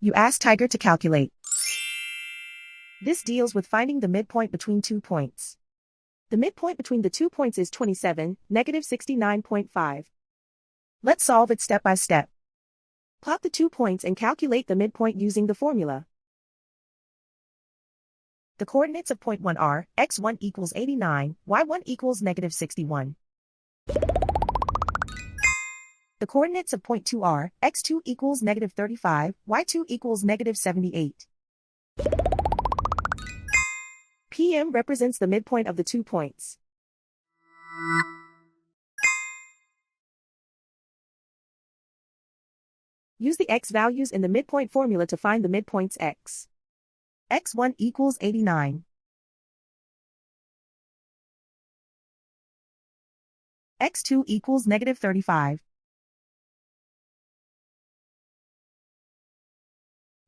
You ask Tiger to calculate. This deals with finding the midpoint between 2 points. The midpoint between the 2 points is 27, negative 69.5. Let's solve it step by step. Plot the 2 points and calculate the midpoint using the formula. The coordinates of point 1 are, x1 equals 89, y1 equals negative 61. The coordinates of point 2 are, x2 equals negative 35, y2 equals negative 78. PM represents the midpoint of the 2 points. Use the x values in the midpoint formula to find the midpoints x. x1 equals 89. x2 equals negative 35.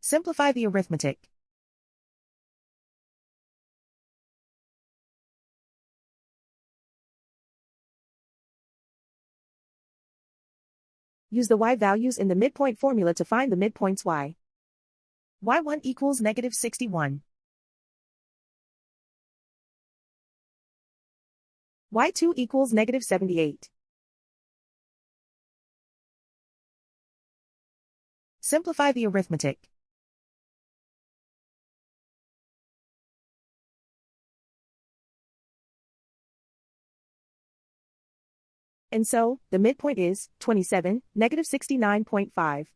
Simplify the arithmetic. Use the y values in the midpoint formula to find the midpoints y. y1 equals negative 61. y2 equals negative 78. Simplify the arithmetic. And so, the midpoint is 27, negative 69.5.